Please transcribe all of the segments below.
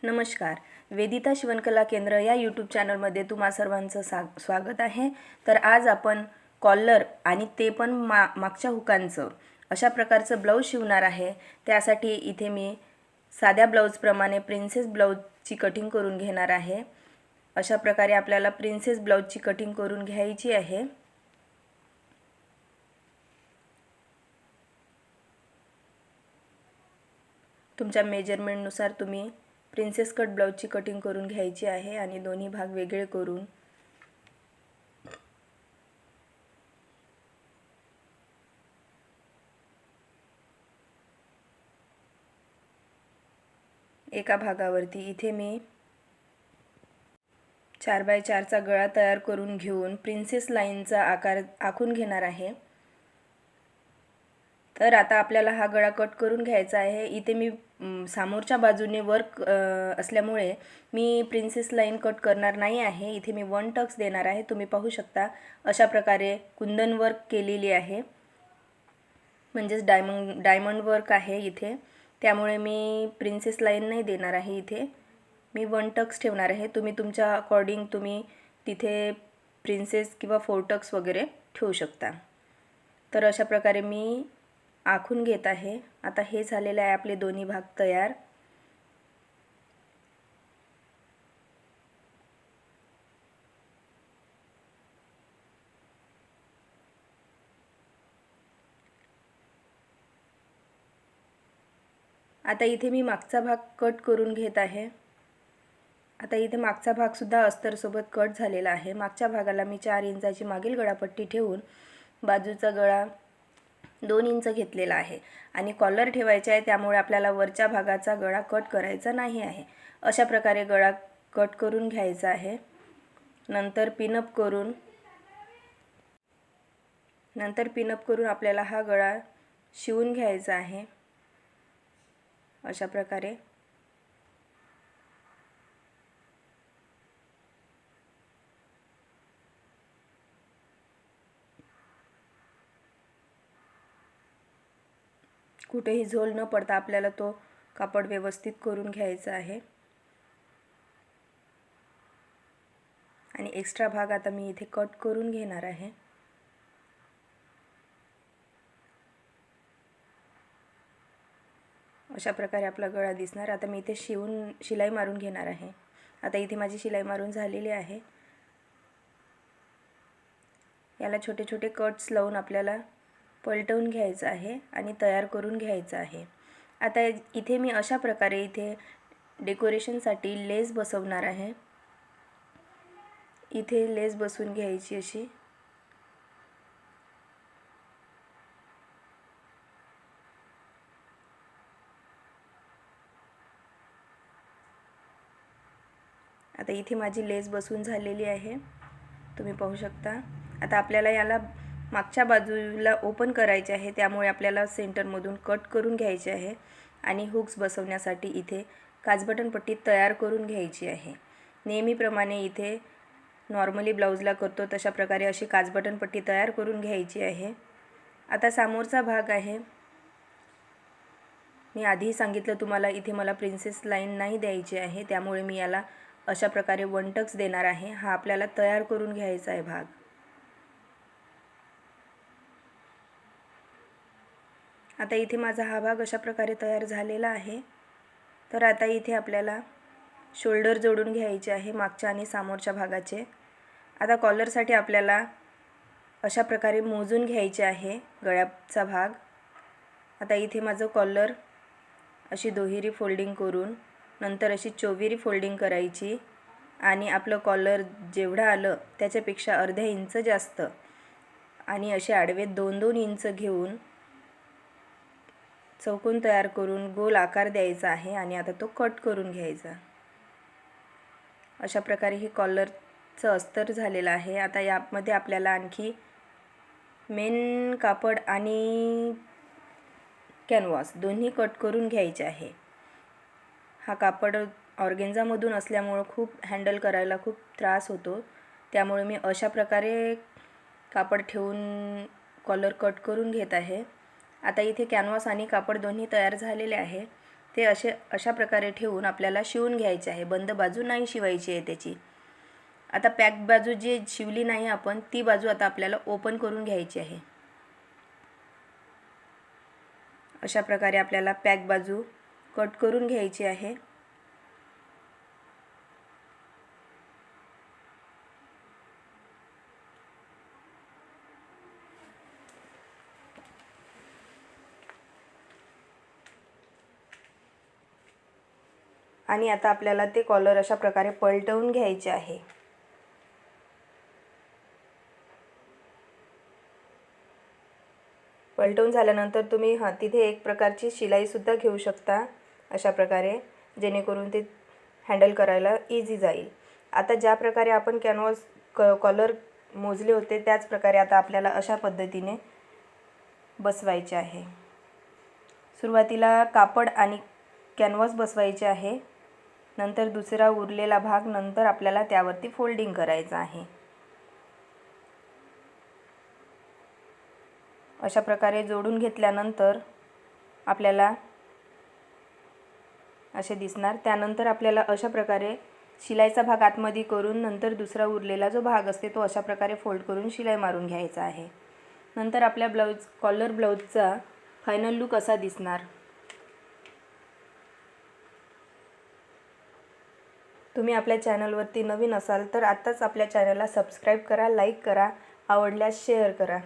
नमस्कार. वेदिता शिवणकला केंद्र या यूट्यूब चॅनलमध्ये तुम्हा सर्वांचं स्वागत आहे. तर आज आपण कॉलर आणि ते पण मागच्या हुकांचं अशा प्रकारचं ब्लाऊज शिवणार आहे. त्यासाठी इथे मी साध्या ब्लाऊजप्रमाणे प्रिन्सेस ब्लाऊजची कटिंग करून घेणार आहे. अशा प्रकारे आपल्याला प्रिन्सेस ब्लाऊजची कटिंग करून घ्यायची आहे. तुमच्या मेजरमेंटनुसार तुम्ही प्रिन्सेस कट ब्लाऊजची कटिंग करून घ्यायची आहे आणि दोन्ही भाग वेगळे करून एका भागावरती इथे मी 4x4चा गळा तयार करून घेऊन प्रिन्सेस लाईनचा आकार आखून घेणार आहे. तर आता आपल्याला हा गळा कट करून घ्यायचा आहे. इथे मी समोरच्या बाजूने वर्क असल्यामुळे मी प्रिन्सेस लाईन कट करणार नाही आहे. इथे मी 1 टक्स देणार आहे. तुम्ही पाहू शकता अशा प्रकारे कुंदन वर्क केलेली आहे, म्हणजेच डायमंड वर्क आहे इथे. त्यामुळे मी प्रिन्सेस लाईन नाही देणार आहे. इथे मी 1 टक्स ठेवणार आहे. तुम्ही तुमच्या अकॉर्डिंग तुम्ही तिथे प्रिन्सेस किंवा 4 टक्स वगैरे ठेवू शकता. तर अशा प्रकारे मी आखून घेत आहे. आता हे झालेले आहे आपले दोन्ही भाग तयार. आता इथे मी मागचा भाग कट करून घेत आहे. आता इथे मागचा भाग सुद्धा अस्तरसोबत कट झालेला आहे. मागच्या भागाला मी 4 इंचाची मागील गळापट्टी ठेवून बाजूचा गळा 2 इंच घेतलेला आहे आणि कॉलर ठेवायचा आहे. त्यामुळे आपल्याला वरच्या भागाचा गळा कट करायचा नाही आहे. अशा प्रकारे गळा कट करून घ्यायचा आहे. नंतर पिनअप करून आपल्याला हा गळा शिवून घ्यायचा आहे. अशा प्रकारे कुठेही झोल न पडता आपल्याला तो कापड व्यवस्थित करून घ्यायचा आहे. आणि एक्स्ट्रा भाग आता मी इथे कट करून घेणार आहे. अशा प्रकारे आपला गळा दिसणार. आता मी इथे शिलाई मारून घेणार आहे. आता इथे माझी शिलाई मारून झालेली आहे. याला छोटे छोटे कट्स लावून आपल्याला पलटवून घ्यायचं आहे आणि तयार करून घ्यायचं आहे. आता इथे मी अशा प्रकारे इथे डेकोरेशनसाठी लेस बसवणार आहे. इथे लेस बसवून घ्यायची अशी. आता इथे माझी लेस बसवून झालेली आहे, तुम्ही पाहू शकता. आता आपल्याला याला मागच्या बाजूला ओपन करायचे आहे, त्यामुळे आपल्याला सेंटरमधून कट करून घ्यायचे आहे आणि हुक्स बसवण्यासाठी इथे काजबटन पट्टी तयार करून घ्यायची आहे. नेहमीप्रमाणे इथे नॉर्मली ब्लाऊजला करतो तशा प्रकारे अशी काजबटन पट्टी तयार करून घ्यायची आहे. आता समोरचा भाग आहे. मी आधी सांगितलं तुम्हाला इथे मला प्रिन्सेस लाईन नाही द्यायची आहे, त्यामुळे मी याला अशा प्रकारे 1 टक्स देणार आहे. हा आपल्याला तयार करून घ्यायचा आहे भाग. आता इथे माझा हा भाग अशा प्रकारे तयार झालेला आहे. तर आता इथे आपल्याला शोल्डर जोडून घ्यायचे आहे मागच्या आणि समोरच्या भागाचे. आता कॉलरसाठी आपल्याला अशा प्रकारे मोजून घ्यायचे आहे गळ्याचा भाग. आता इथे माझं कॉलर अशी दुहेरी फोल्डिंग करून नंतर अशी चौवेरी फोल्डिंग करायची आणि आपलं कॉलर जेवढं आलं त्याच्यापेक्षा अर्धा इंच जास्त आणि असे आडवे 2-2 इंच घेऊन चौकोन तयार करून गोल आकार द्यायचा आहे आणि आता तो कट करून घ्यायचा. अशा प्रकारे हे कॉलरचं अस्तर झालेलं आहे. आता यामध्ये आपल्याला आणखी मेन कापड आणि कॅनव्हास दोन्ही कट करून घ्यायचे आहे. हा कापड ऑर्गेन्झामधून असल्यामुळे खूप हँडल करायला खूप त्रास होतो, त्यामुळे मी अशा प्रकारे कापड ठेवून कॉलर कट करून घेत आहे. आता इथे कॅनव्हास आणि कापड दोन्ही तयार झालेले आहे. ते अशा प्रकारे ठेवून आपल्याला शिवून घ्यायचे आहे. बंद बाजू नाही शिवायची आहे त्याची. आता पॅक बाजू जी शिवली नाही आपण ती बाजू आता आपल्याला ओपन करून घ्यायची आहे. अशा प्रकारे आपल्याला पॅक बाजू कट करून घ्यायची आहे. आणि आता आपल्याला ते कॉलर अशा प्रकारे पलटवून घ्यायचे आहे. पलटवून झाल्यानंतर तुम्ही तिथे एक प्रकारची शिलाईसुद्धा घेऊ शकता अशा प्रकारे, जेणेकरून ते हँडल करायला इझी जाईल. आता ज्या प्रकारे आपण कॅनव्हास कॉलर मोजले होते त्याच प्रकारे आता आपल्याला अशा पद्धतीने बसवायचे आहे. सुरुवातीला कापड आणि कॅनव्हास बसवायचे आहे. नंतर दुसरा उरलेला भाग नंतर आपल्याला त्यावरती फोल्डिंग करायचं आहे. अशा प्रकारे जोडून घेतल्यानंतर आपल्याला असे दिसणार. त्यानंतर आपल्याला अशा प्रकारे शिलाईचा भाग आतमध्ये करून नंतर दुसरा उरलेला जो भाग असते तो अशा प्रकारे फोल्ड करून शिलाई मारून घ्यायचा आहे. नंतर आपल्या कॉलर ब्लाउजचा फायनल लुक असा दिसणार. तुम्ही आपल्या चॅनलवरती नवीन असाल तर आत्ताच आपल्या चॅनलला सबस्क्राईब करा, लाईक करा, आवडल्यास शेअर करा.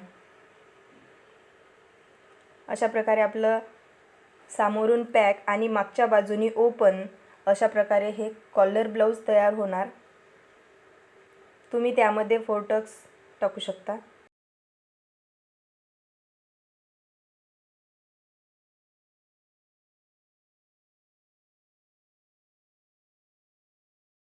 अशा प्रकारे आपलं सामोरून पॅक आणि मागच्या बाजूनी ओपन अशा प्रकारे हे कॉलर ब्लाउज तयार होणार. तुम्ही त्यामध्ये 4 टक्स टाकू शकता.